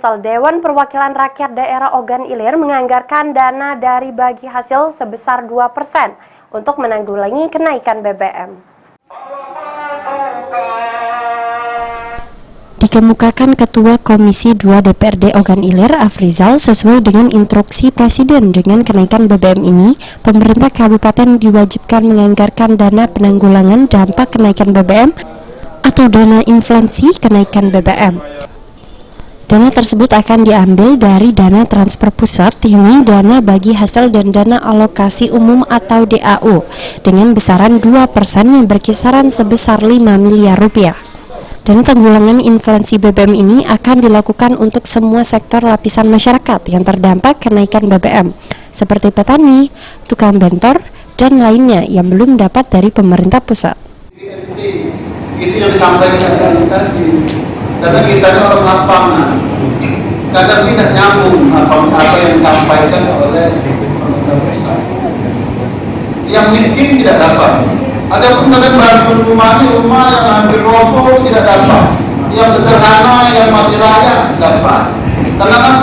asal Dewan Perwakilan Rakyat Daerah Ogan Ilir menganggarkan dana dari bagi hasil sebesar 2% untuk menanggulangi kenaikan BBM. Dikemukakan Ketua Komisi 2 DPRD Ogan Ilir, Afrizal, sesuai dengan instruksi Presiden dengan kenaikan BBM ini, pemerintah kabupaten diwajibkan menganggarkan dana penanggulangan dampak kenaikan BBM atau dana inflasi kenaikan BBM. Dana tersebut akan diambil dari dana transfer pusat, ini dana bagi hasil dan dana alokasi umum atau DAU dengan besaran 2% yang berkisaran sebesar 5 miliar rupiah. Dana tanggulangan inflasi BBM ini akan dilakukan untuk semua sektor lapisan masyarakat yang terdampak kenaikan BBM, seperti petani, tukang bentor, dan lainnya yang belum dapat dari pemerintah pusat. Itu yang disampaikan tadi, karena kita ini orang lapangan, kadang tidak nyambung apa yang disampaikan oleh pemerintah pusat. Yang miskin tidak dapat. Ada pun kadang bangun rumah yang hampir roboh tidak dapat. Yang sederhana, yang masih layak dapat. Karena kan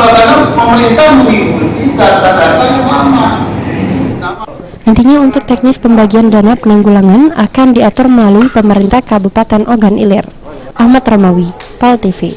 pemerintah mengikuti data-data yang lama. Nantinya untuk teknis pembagian dana penanggulangan akan diatur melalui pemerintah Kabupaten Ogan Ilir. Ahmad Romawi, PAL TV.